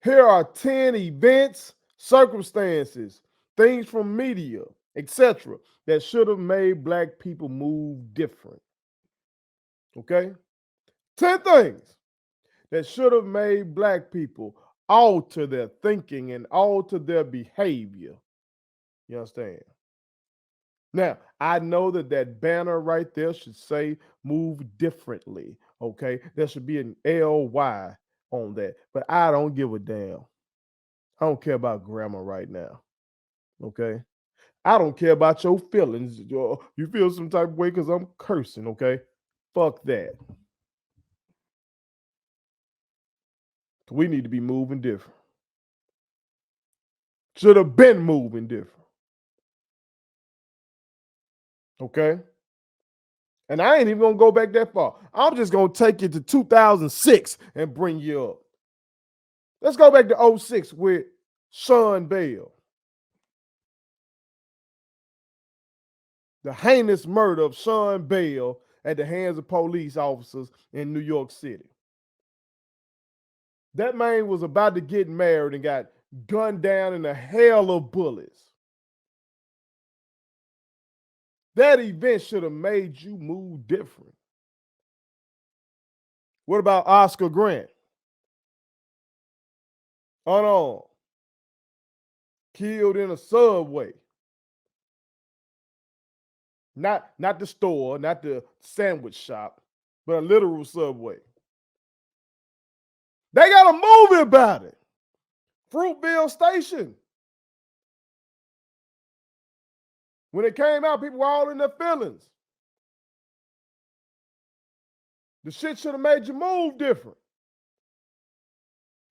Here are 10 events, circumstances, things from media, etc., that should have made black people move different. Okay? 10 things that should have made black people alter their thinking and alter their behavior. You understand? Now, I know that that banner right there should say move differently. Okay? There should be an LY on that. But I don't give a damn. I don't care about grammar right now. Okay? I don't care about your feelings. You feel some type of way because I'm cursing. Okay? Fuck that. We need to be moving different. Should have been moving different. Okay? And I ain't even gonna go back that far. I'm just gonna take you to 2006 and bring you up. Let's go back to 06 with Sean Bell. The heinous murder of Sean Bell at the hands of police officers in New York City. That man was about to get married and got gunned down in a hail of bullets. That event should have made you move different. What about Oscar Grant? Unarmed, killed in a subway. Not the store, not the sandwich shop, but a literal subway. They got a movie about it. Fruitville Station. When it came out, people were all in their feelings. The shit should have made you move different.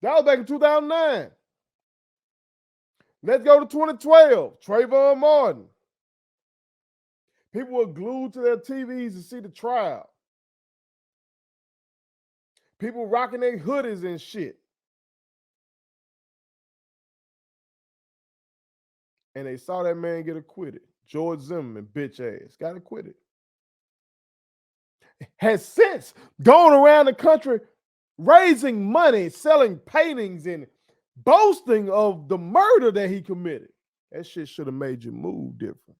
That was back in 2009. Let's go to 2012. Trayvon Martin. People were glued to their TVs to see the trial. People rocking their hoodies and shit. And they saw that man get acquitted. George Zimmerman, bitch ass, got acquitted. Has since gone around the country raising money, selling paintings, and boasting of the murder that he committed. That shit should have made you move different.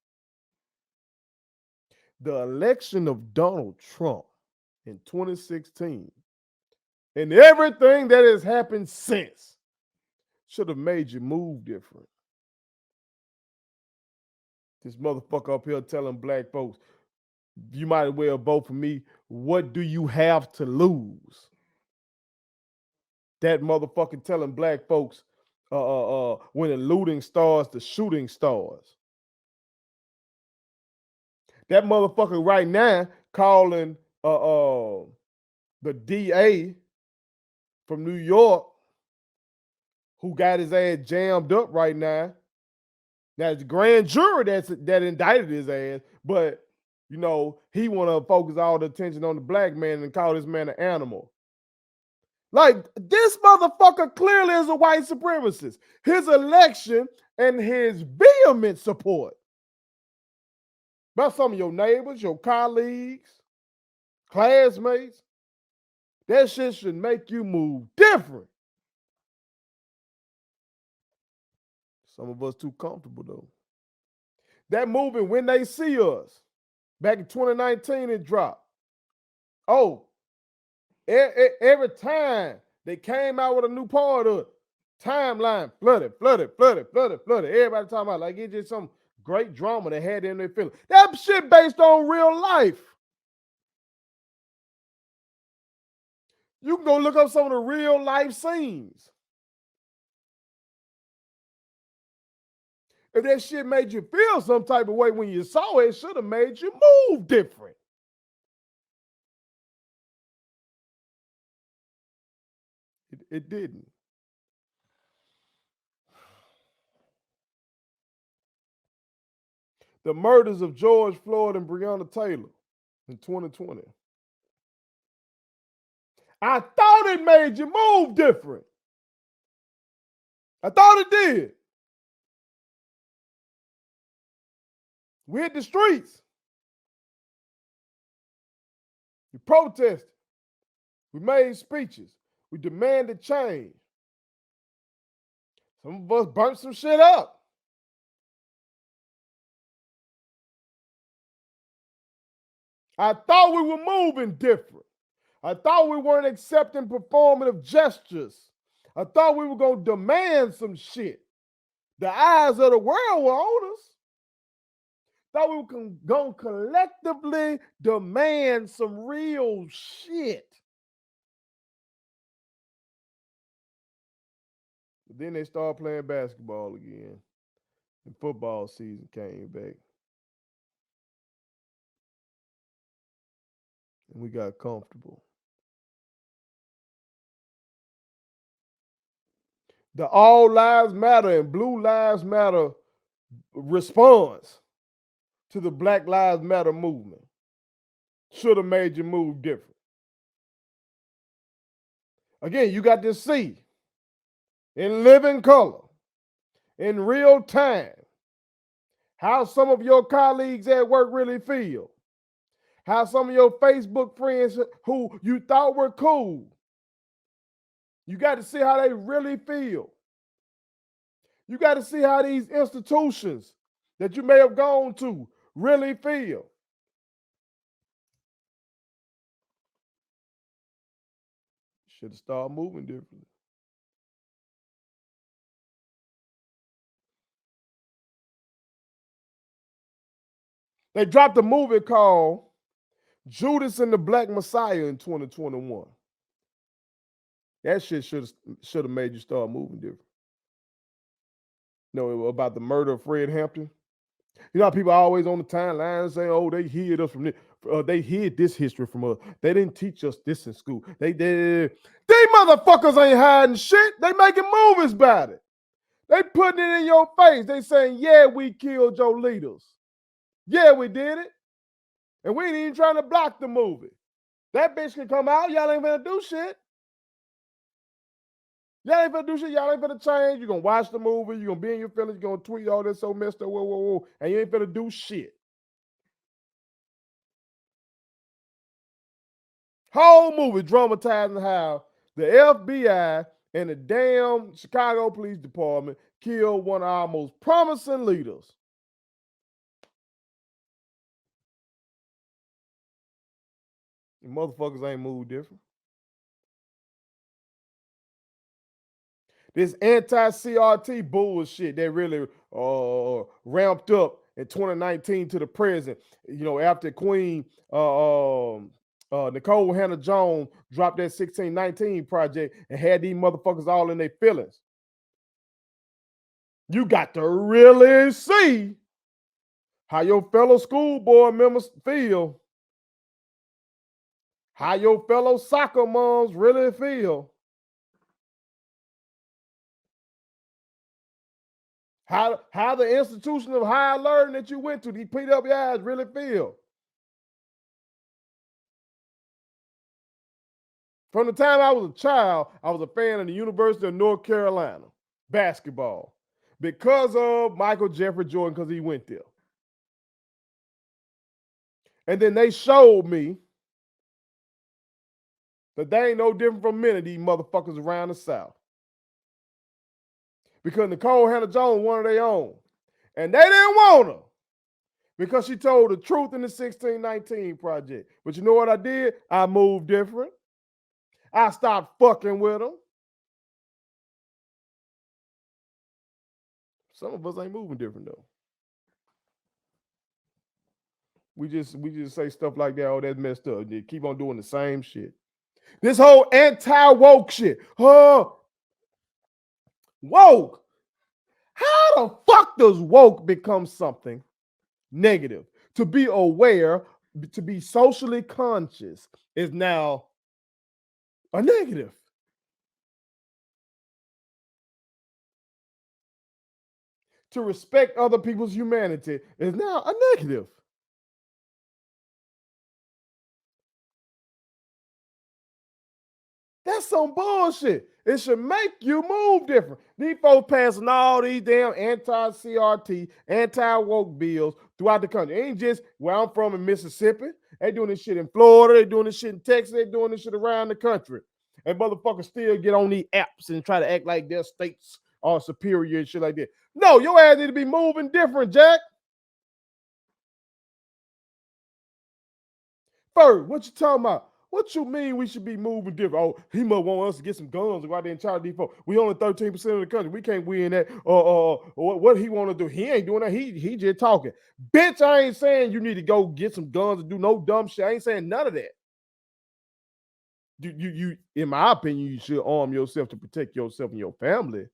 The election of Donald Trump in 2016 and everything that has happened since should have made you move different. This motherfucker up here telling black folks, you might as well vote for me. What do you have to lose? That motherfucker telling black folks, when the looting starts, the shooting starts. That motherfucker right now calling the DA from New York, who got his ass jammed up right now. Now it's the grand jury that indicted his ass, but you know he want to focus all the attention on the black man and call this man an animal. Like, this motherfucker clearly is a white supremacist. His election and his vehement support by some of your neighbors, your colleagues, classmates, that shit should make you move different. Some of us too comfortable though. That movie, When They See Us, back in 2019, it dropped. Oh, every time they came out with a new part of it, timeline flooded. Everybody talking about like it's just some great drama they had in their feeling. That shit based on real life. You can go look up some of the real life scenes. If that shit made you feel some type of way when you saw it, it should have made you move different. It didn't. The murders of George Floyd and Breonna Taylor in 2020. I thought it made you move different. I thought it did. We hit the streets. We protested. We made speeches. We demanded change. Some of us burnt some shit up. I thought we were moving different. I thought we weren't accepting performative gestures. I thought we were going to demand some shit. The eyes of the world were on us. Thought we were going to collectively demand some real shit. But then they started playing basketball again. And football season came back. And we got comfortable. The All Lives Matter and Blue Lives Matter response to the Black Lives Matter movement should have made you move different. Again, you got to see in living color, in real time, how some of your colleagues at work really feel. How some of your Facebook friends who you thought were cool, you got to see how they really feel. You got to see how these institutions that you may have gone to really feel. Should have started moving differently. They dropped a movie called Judas and the Black Messiah in 2021. That shit should have made you start moving different. You know, about the murder of Fred Hampton. You know how people are always on the timeline saying, "Oh, they hid us from this. They hid this history from us. They didn't teach us this in school. They did. These motherfuckers ain't hiding shit. They making movies about it. They putting it in your face. They saying, yeah, we killed your leaders. Yeah, we did it. And we ain't even trying to block the movie. That bitch can come out. Y'all ain't gonna do shit. Y'all ain't gonna do shit. Y'all ain't gonna change. You're gonna watch the movie. You're gonna be in your feelings. You're gonna tweet all this so messed up. Whoa, whoa, whoa. And you ain't gonna do shit. Whole movie dramatizing how the FBI and the damn Chicago Police Department killed one of our most promising leaders. The motherfuckers ain't moved different. This anti-CRT bullshit that really ramped up in 2019 to the present, you know, after Queen Nicole Hannah-Jones dropped that 1619 project and had these motherfuckers all in their feelings. You got to really see how your fellow school board members feel, how your fellow soccer moms really feel, how the institution of higher learning that you went to, these PWIs, really feel. From the time I was a child, I was a fan of the University of North Carolina basketball because of Michael Jeffrey Jordan, because he went there. And then they showed me that they ain't no different from many of these motherfuckers around the South. Because Nicole Hannah-Jones wanted their own. And they didn't want her because she told the truth in the 1619 project. But you know what I did? I moved different. I stopped fucking with them. Some of us ain't moving different though. We just say stuff like that. Oh, that's messed up. They keep on doing the same shit. This whole anti-woke shit. Woke. How the fuck does woke become something negative? To be aware, to be socially conscious is now a negative. To respect other people's humanity is now a negative. That's some bullshit. It should make you move different. These folks passing all these damn anti-CRT, anti-woke bills throughout the country. It ain't just where I'm from in Mississippi. They doing this shit in Florida. They doing this shit in Texas. They doing this shit around the country. And motherfuckers still get on these apps and try to act like their states are superior and shit like that. No, your ass need to be moving different, Jack. First, what you talking about? What you mean we should be moving different? Oh, he must want us to get some guns and go out there and charge these folks. We only 13% of the country. We can't win that. What he want to do? He ain't doing that. He just talking. Bitch, I ain't saying you need to go get some guns and do no dumb shit. I ain't saying none of that. You in my opinion, you should arm yourself to protect yourself and your family.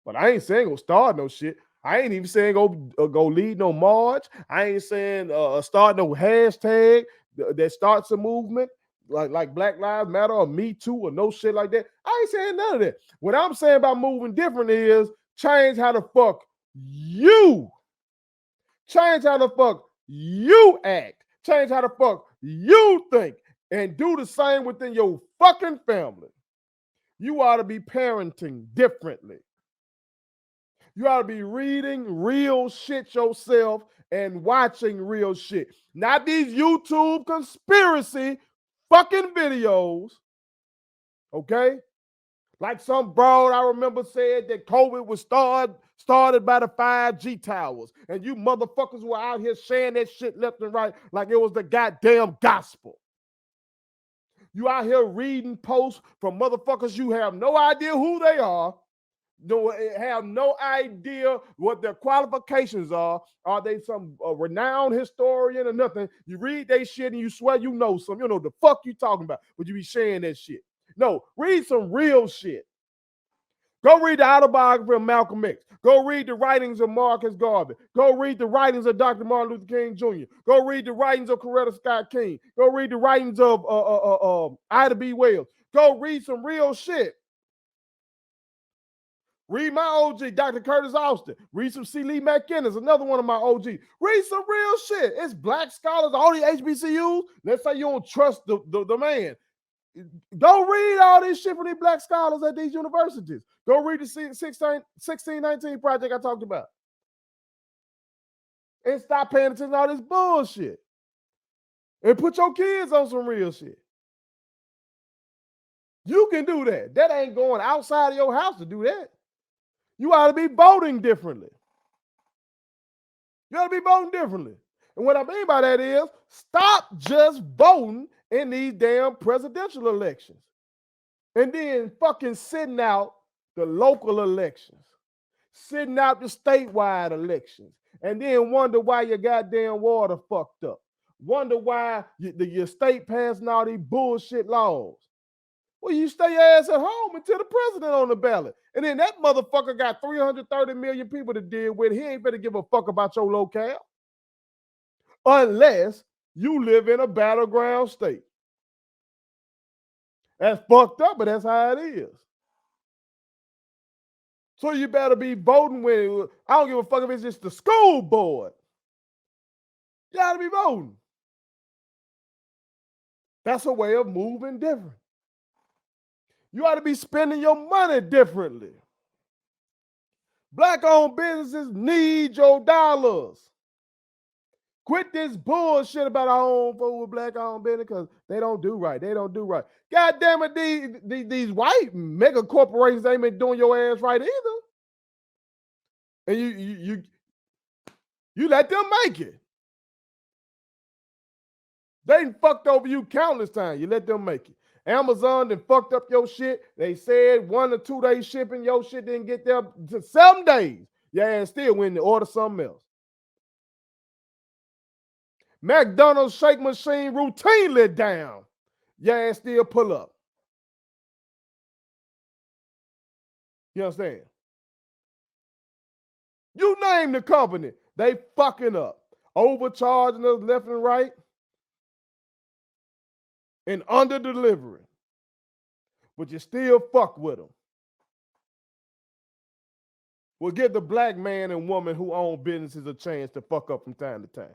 But I ain't saying go start no shit. I ain't even saying go lead no march. I ain't saying start no hashtag that starts a movement like Black Lives Matter or Me Too or no shit like that. I ain't saying none of that. What I'm saying about moving different is change how the fuck you change how the fuck you act, change how the fuck you think, and do the same within your fucking family. You ought to be parenting differently. You ought to be reading real shit yourself and watching real shit. Not these YouTube conspiracy fucking videos. Okay? Like some broad I remember said that COVID was started by the 5G towers. And you motherfuckers were out here sharing that shit left and right like it was the goddamn gospel. You out here reading posts from motherfuckers you have no idea who they are. Have no idea what their qualifications are. Are they some renowned historian or nothing? You read they shit and you swear you know some. You know the fuck you talking about, but you be sharing that shit. No, read some real shit. Go read the autobiography of Malcolm X. Go read the writings of Marcus Garvey. Go read the writings of Dr. Martin Luther King Jr. Go read the writings of Coretta Scott King. Go read the writings of Ida B. Wells. Go read some real shit. Read my OG, Dr. Curtis Austin. Read some C. Lee McInnes, another one of my OGs. Read some real shit. It's black scholars, all the HBCUs. Let's say you don't trust the man. Go read all this shit from these black scholars at these universities. Go read the 1619 project I talked about. And stop paying attention to all this bullshit. And put your kids on some real shit. You can do that. That ain't going outside of your house to do that. You ought to be voting differently. You ought to be voting differently. And what I mean by that is stop just voting in these damn presidential elections and then fucking sitting out the local elections, sitting out the statewide elections, and then wonder why your goddamn water fucked up. Wonder why your state passing all these bullshit laws. Well, you stay your ass at home until the president on the ballot. And then that motherfucker got 330 million people to deal with. He ain't better give a fuck about your locale. Unless you live in a battleground state. That's fucked up, but that's how it is. So you better be voting when, I don't give a fuck if it's just the school board. You gotta be voting. That's a way of moving different. You ought to be spending your money differently. Black-owned businesses need your dollars. Quit this bullshit about our own folk with black-owned business because they don't do right. They don't do right. God damn it, these white mega corporations ain't been doing your ass right either. And you let them make it. They done fucked over you countless times. You let them make it. Amazon done fucked up your shit. They said 1 or 2 days shipping. Your shit didn't get there to 7 days. Your ass still went to order something else. McDonald's shake machine routinely down. Your ass still pull up. You understand? You name the company. They fucking up. Overcharging us left and right. And under delivering. But you still fuck with them. Well, give the black man and woman who own businesses a chance to fuck up from time to time.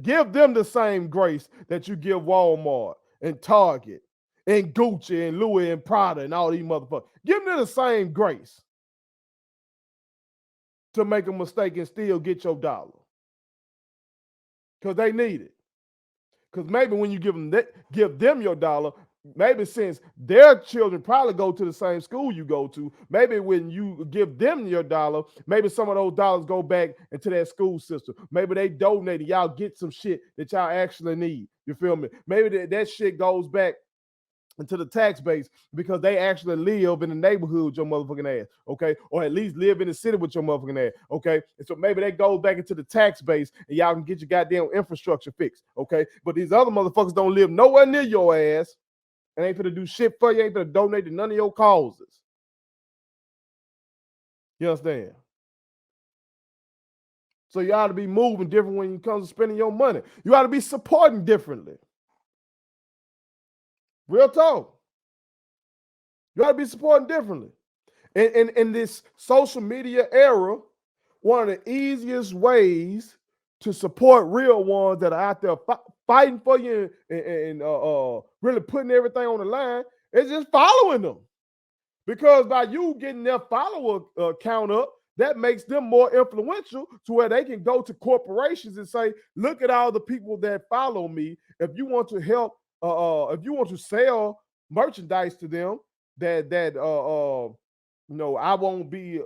Give them the same grace that you give Walmart and Target and Gucci and Louis and Prada and all these motherfuckers. Give them the same grace to make a mistake and still get your dollar. Because they need it. Because maybe when you give them your dollar, maybe since their children probably go to the same school you go to, maybe when you give them your dollar, maybe some of those dollars go back into that school system. Maybe they donate and y'all get some shit that y'all actually need. You feel me? Maybe that shit goes back into the tax base because they actually live in the neighborhood with your motherfucking ass, okay? Or at least live in the city with your motherfucking ass, okay? And so maybe that goes back into the tax base and y'all can get your goddamn infrastructure fixed, okay? But these other motherfuckers don't live nowhere near your ass and ain't finna do shit for you, ain't finna donate to none of your causes. You understand? So you ought to be moving different when it comes to spending your money. You ought to be supporting differently. Real talk. You ought to be supporting differently. In this social media era, one of the easiest ways to support real ones that are out there fighting for you and really putting everything on the line is just following them. Because by you getting their follower count up, that makes them more influential to where they can go to corporations and say, look at all the people that follow me. If you want to help, if you want to sell merchandise to them that I won't be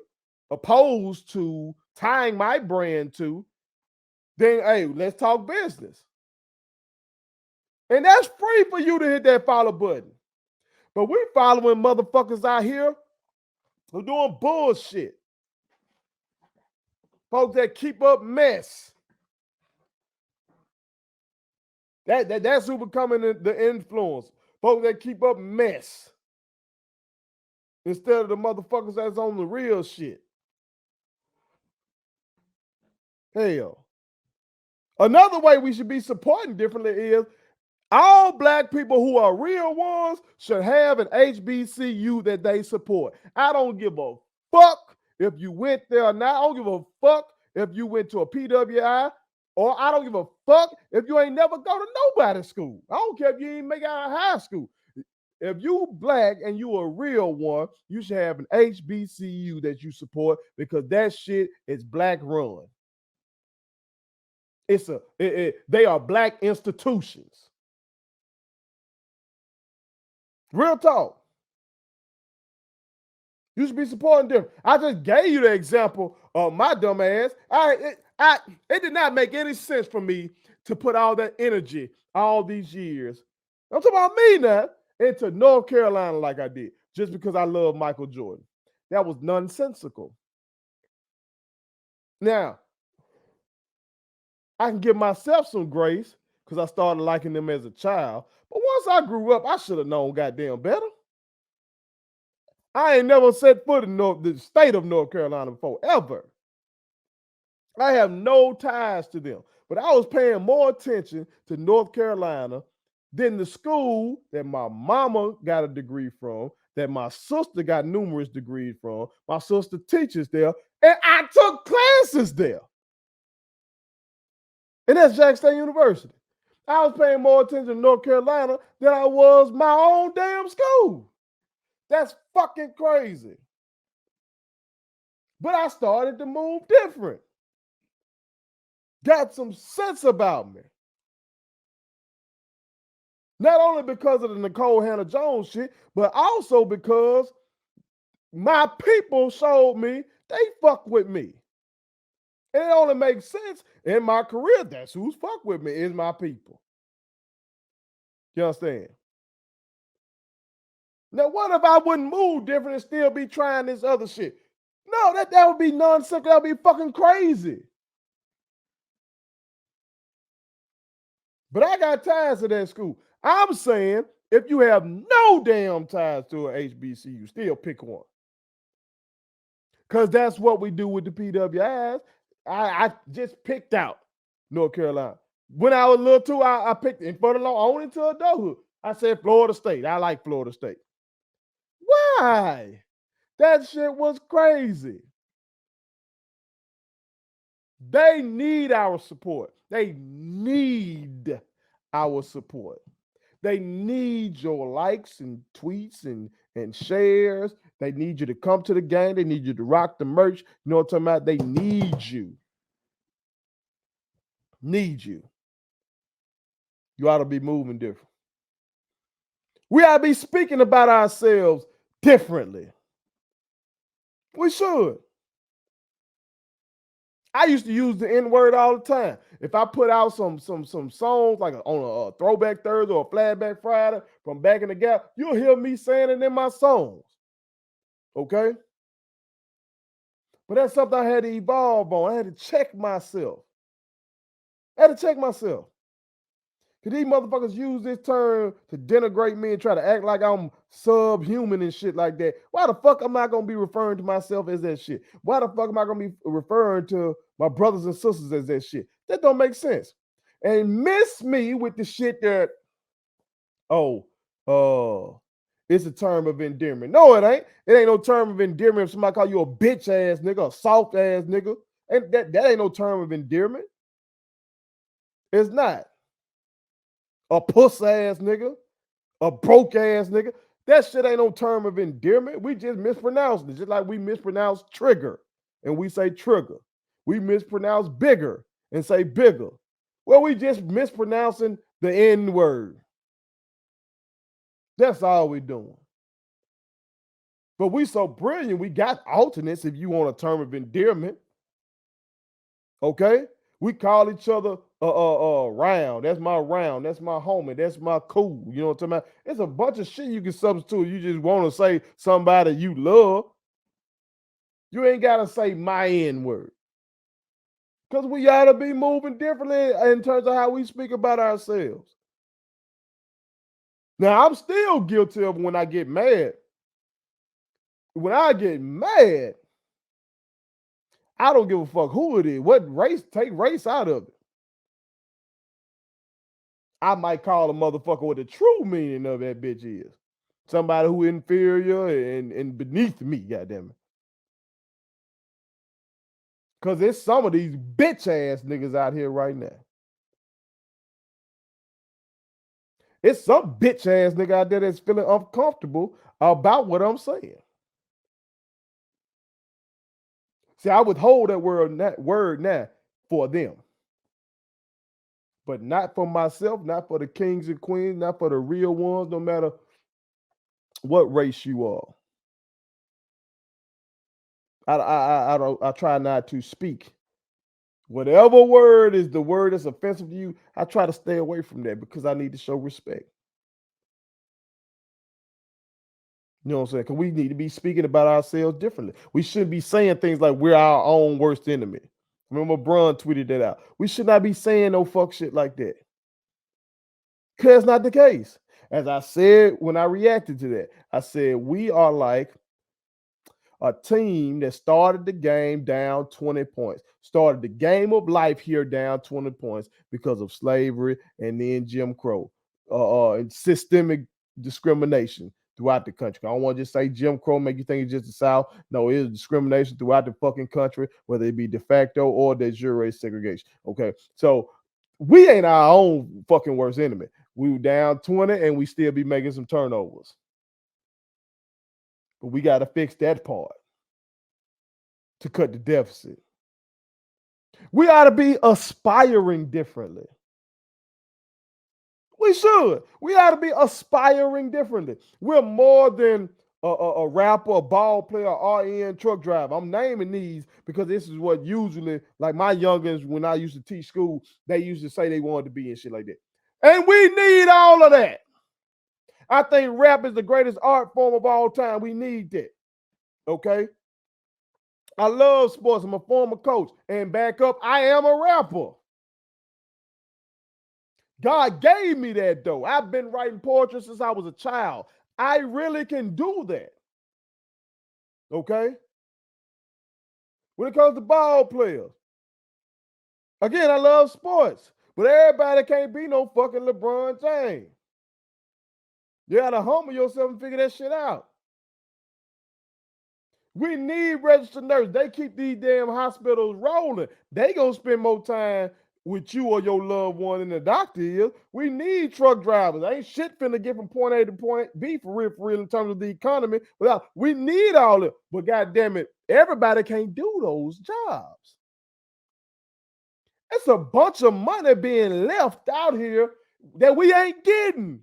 opposed to tying my brand to, then hey, let's talk business. And that's free for you to hit that follow button. But we following motherfuckers out here who doing bullshit. Folks that keep up mess. That's who becoming the influence. Folks that keep up mess. Instead of the motherfuckers that's on the real shit. Hell. Another way we should be supporting differently is all black people who are real ones should have an HBCU that they support. I don't give a fuck if you went there or not. I don't give a fuck if you went to a PWI, or I don't give a fuck if you ain't never go to nobody's school. I don't care if you ain't make it out of high school. If you black and you a real one, you should have an HBCU that you support because that shit is black run. They are black institutions. Real talk. You should be supporting them. I just gave you the example of my dumb ass. It did not make any sense for me to put all that energy all these years. I'm talking about me now into North Carolina like I did just because I love Michael Jordan. That was nonsensical. Now, I can give myself some grace because I started liking them as a child. But once I grew up, I should have known goddamn better. I ain't never set foot in the state of North Carolina before, ever. I have no ties to them. But I was paying more attention to North Carolina than the school that my mama got a degree from, that my sister got numerous degrees from. My sister teaches there, and I took classes there. And that's Jackson State University. I was paying more attention to North Carolina than I was my own damn school. That's fucking crazy. But I started to move different. Got some sense about me. Not only because of the Nicole Hannah Jones shit, but also because my people showed me they fuck with me. And it only makes sense in my career. That's who's fuck with me, is my people. You understand? Now, what if I wouldn't move different and still be trying this other shit? No, that would be nonsense. That would be fucking crazy. But I got ties to that school. I'm saying if you have no damn ties to an HBCU, still pick one. Because that's what we do with the PWIs. I just picked out North Carolina. When I was little too, I picked it for the long, on into adulthood. I said Florida State. I like Florida State. Why? That shit was crazy. They need our support. They need our support. They need your likes and tweets and shares. They need you to come to the game. They need you to rock the merch. You know what I'm talking about? They need you. Need you. You ought to be moving different. We ought to be speaking about ourselves differently. We should. I used to use the N word all the time. If I put out some songs like on a Throwback Thursday or a Flashback Friday from back in the gap, you'll hear me saying it in my songs. Okay? But that's something I had to evolve on. I had to check myself. Because these motherfuckers use this term to denigrate me and try to act like I'm subhuman and shit like that. Why the fuck am I going to be referring to myself as that shit? Why the fuck am I going to be referring to my brothers and sisters as that shit? That don't make sense. And miss me with the shit that, it's a term of endearment. No, it ain't. It ain't no term of endearment if somebody call you a bitch ass nigga, a soft ass nigga. And that ain't no term of endearment. It's not. A puss ass nigga, a broke ass nigga. That shit ain't no term of endearment. We just mispronounced it, just like we mispronounce trigger and we say trigger. We mispronounce bigger and say bigger. Well, we just mispronouncing the N word. That's all we doing. But we so brilliant, we got alternates if you want a term of endearment. Okay? We call each other round. That's my round. That's my homie. That's my cool. You know what I'm talking about? It's a bunch of shit you can substitute. You just want to say somebody you love. You ain't got to say my N word. Because we ought to be moving differently in terms of how we speak about ourselves. Now, I'm still guilty of when I get mad. When I get mad, I don't give a fuck who it is. What race, take race out of it. I might call a motherfucker what the true meaning of that bitch is. Somebody who inferior and beneath me, goddamn it. Because there's some of these bitch ass niggas out here right now. It's some bitch ass nigga out there that's feeling uncomfortable about what I'm saying. See, I withhold that word now for them. But not for myself, not for the kings and queens, not for the real ones, no matter what race you are. I try not to speak. Whatever word is the word that's offensive to you, I try to stay away from that because I need to show respect. You know what I'm saying? Because we need to be speaking about ourselves differently. We shouldn't be saying things like we're our own worst enemy. Remember, Bron tweeted that out. We should not be saying no fuck shit like that. Because that's not the case. As I said when I reacted to that, I said we are like a team that started the game down 20 points, started the game of life here down 20 points because of slavery and then Jim Crow and systemic discrimination throughout the country. I don't want to just say Jim Crow, make you think it's just the South. No, it is discrimination throughout the fucking country, whether it be de facto or de jure segregation. Okay, so we ain't our own fucking worst enemy. We were down 20 and we still be making some turnovers. But we got to fix that part to cut the deficit. We ought to be aspiring differently. We should. We ought to be aspiring differently. We're more than a rapper, a ball player, RN, truck driver. I'm naming these because this is what usually, like my youngins, when I used to teach school, they used to say they wanted to be and shit like that. And we need all of that. I think rap is the greatest art form of all time. We need that. Okay? I love sports. I'm a former coach. And back up, I am a rapper. God gave me that, though. I've been writing poetry since I was a child. I really can do that. Okay? When it comes to ball players, again, I love sports. But everybody can't be no fucking LeBron James. You gotta humble yourself and figure that shit out. We need registered nurses. They keep these damn hospitals rolling. They gonna spend more time with you or your loved one than the doctor is. We need truck drivers. Ain't shit finna get from point A to point B for real in terms of the economy. We need all it. But goddamn it, everybody can't do those jobs. It's a bunch of money being left out here that we ain't getting.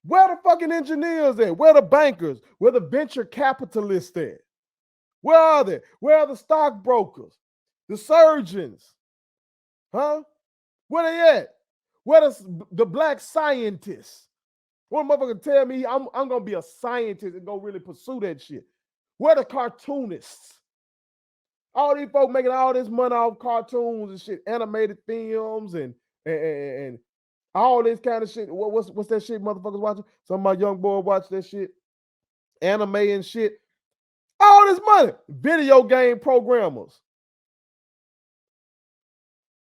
Where the fucking engineers at? Where the bankers? Where the venture capitalists at? Where are they? Where are the stockbrokers? The surgeons? Huh? Where they at? Where the black scientists? One motherfucker tell me I'm gonna be a scientist and go really pursue that shit. Where the cartoonists? All these folks making all this money off cartoons and shit, animated films and all this kind of shit. What's that shit motherfuckers watching? Some of my young boys watch that shit, anime and shit. All this money, video game programmers.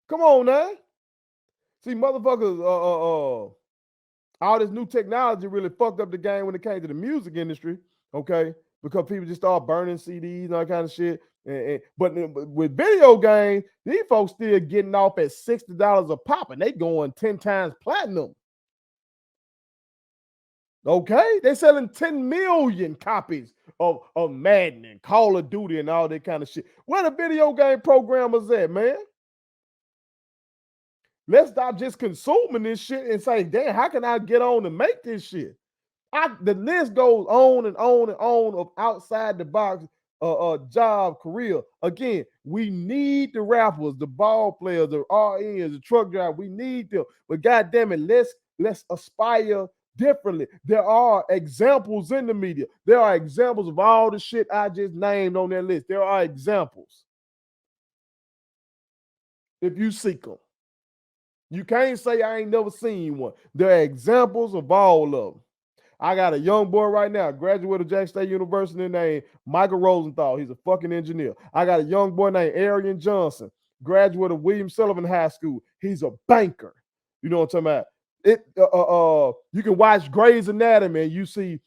Come on now. See, motherfuckers, all this new technology really fucked up the game when it came to the music industry, okay? Because people just start burning CDs and all that kind of shit. But with video games, these folks still getting off at $60 a pop, and they going 10 times platinum. Okay, they selling 10 million copies of Madden and Call of Duty and all that kind of shit. Where the video game programmers at, man? Let's stop just consuming this shit and say, damn, how can I get on and make this shit? The list goes on and on and on of outside the box job career. Again, we need the rappers, the ball players, the RNs, the truck driver. We need them. But goddamn it, let's aspire differently. There are examples in the media. There are examples of all the shit I just named on that list. There are examples. If you seek them. You can't say I ain't never seen one. There are examples of all of them. I got a young boy right now, graduate of Jackson State University, named Michael Rosenthal. He's a fucking engineer. I got a young boy named Arian Johnson, graduate of William Sullivan High School. He's a banker. You know what I'm talking about? You can watch Grey's Anatomy and you see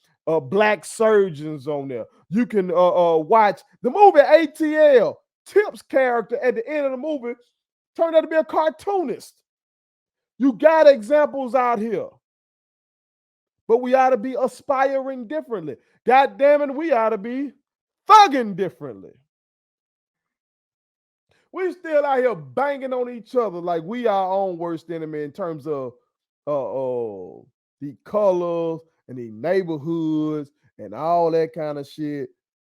black surgeons on there. You can watch the movie ATL. Tip's character at the end of the movie turned out to be a cartoonist. You got examples out here. But we ought to be aspiring differently. God damn it, we ought to be thugging differently. We still out here banging on each other like we our own worst enemy in terms of the colors and the neighborhoods and all that kind of shit.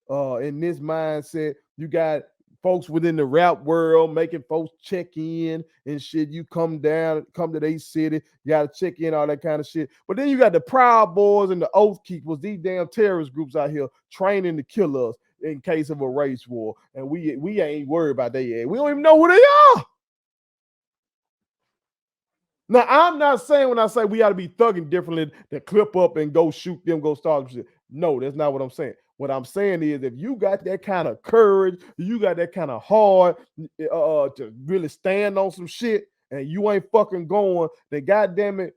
In this mindset, you got folks within the rap world making folks check in and shit. You come to their city, you got to check in, all that kind of shit. But then you got the Proud Boys and the Oath Keepers, these damn terrorist groups out here training to kill us in case of a race war. And we ain't worried about that yet. We don't even know who they are. Now, I'm not saying when I say we ought to be thugging differently to clip up and go shoot them, go start shit. No, that's not what I'm saying. What I'm saying is if you got that kind of courage, you got that kind of heart to really stand on some shit and you ain't fucking going, then goddamn it,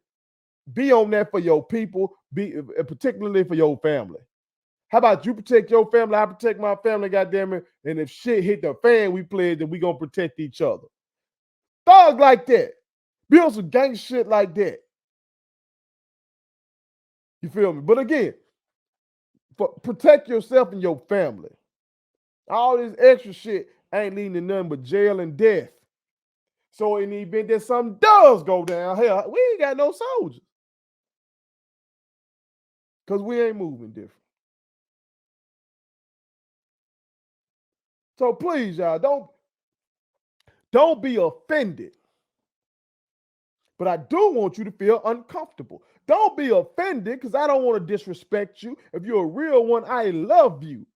be on that for your people, particularly for your family. How about you protect your family, I protect my family, goddamn it, and if shit hit the fan, we pledge that we gonna protect each other. Thug like that. Build some gang shit like that. You feel me? But again, protect yourself and your family. All this extra shit ain't leading to nothing but jail and death. So in the event that something does go down, hell, we ain't got no soldiers. Because we ain't moving different. So please, y'all, don't be offended. But I do want you to feel uncomfortable. Don't be offended because I don't want to disrespect you. If you're a real one, I love you.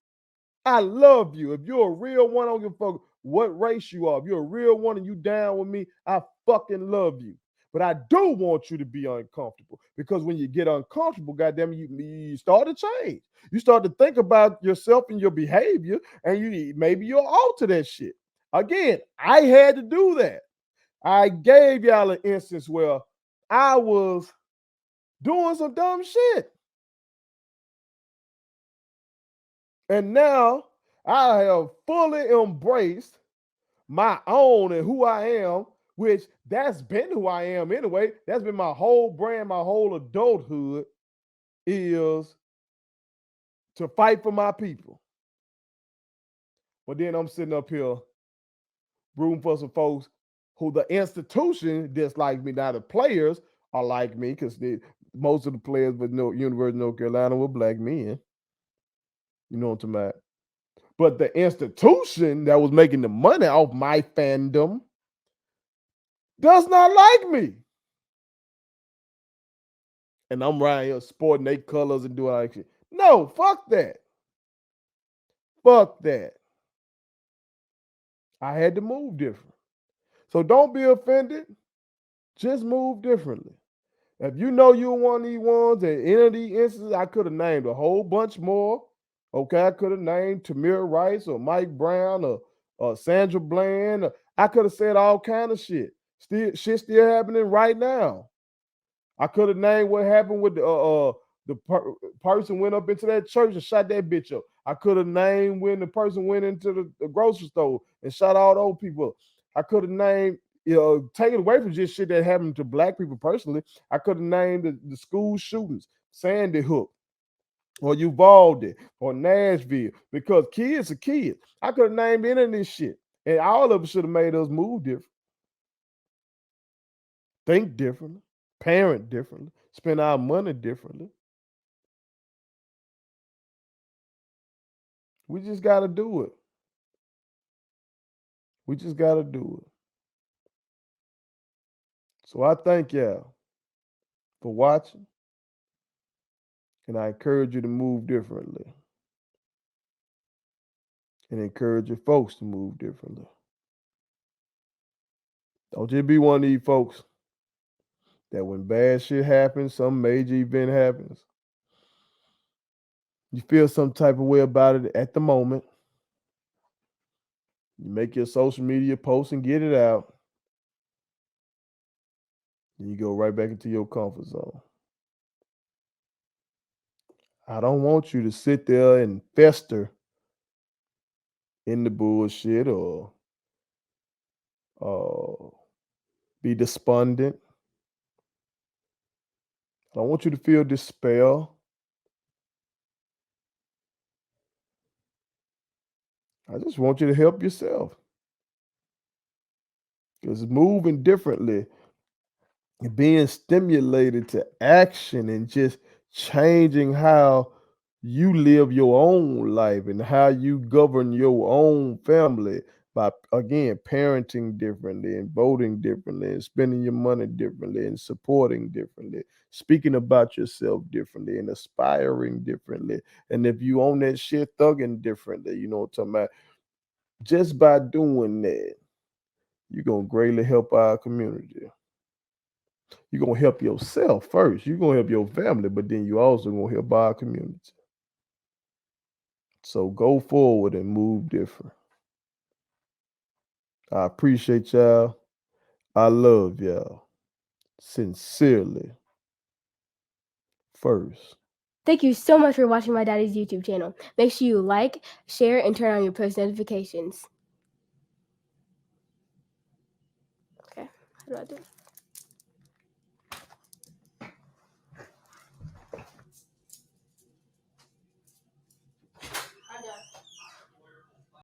I love you. If you're a real one, I don't give a fuck what race you are. If you're a real one and you down with me, I fucking love you. But I do want you to be uncomfortable because when you get uncomfortable, goddamn, you start to change. You start to think about yourself and your behavior, and maybe you'll alter that shit. Again, I had to do that. I gave y'all an instance where I was doing some dumb shit. And now I have fully embraced my own and who I am, which that's been who I am anyway. That's been my whole brand, my whole adulthood is to fight for my people. But then I'm sitting up here rooting for some folks who the institution dislikes me. Now the players are like me because most of the players with University of North Carolina were black men. You know what I'm talking about? But the institution that was making the money off my fandom does not like me. And I'm right here sporting their colors and doing all that shit. No, fuck that. Fuck that. I had to move different. So don't be offended. Just move differently. If you know you're one of these ones, at any of these instances, I could have named a whole bunch more. Okay, I could have named Tamir Rice or Mike Brown or Sandra Bland. I could have said all kind of shit. Still happening right now. I could have named what happened with the person went up into that church and shot that bitch up. I could have named when the person went into the grocery store and shot all those people up. I could have named, taken away from just shit that happened to black people personally. I could have named the school shootings, Sandy Hook, or Uvalde, or Nashville, because kids are kids. I could have named any of this shit, and all of it should have made us move different, think differently, parent differently, spend our money differently. We just got to do it. We just got to do it. So I thank y'all for watching, and I encourage you to move differently, and encourage your folks to move differently. Don't just be one of these folks that when bad shit happens, some major event happens, you feel some type of way about it at the moment. You make your social media post and get it out. And you go right back into your comfort zone. I don't want you to sit there and fester in the bullshit or be despondent. I don't want you to feel despair. I just want you to help yourself. Because moving differently, being stimulated to action and just changing how you live your own life and how you govern your own family by, again, parenting differently and voting differently and spending your money differently and supporting differently, speaking about yourself differently and aspiring differently. And if you own that shit, thugging differently, you know what I'm talking about? Just by doing that, you're going to greatly help our community. You're going to help yourself first. You're going to help your family, but then you also going to help our community. So go forward and move different. I appreciate y'all. I love y'all. Sincerely. First. Thank you so much for watching my daddy's YouTube channel. Make sure you like, share, and turn on your post notifications. Okay, how do I do it?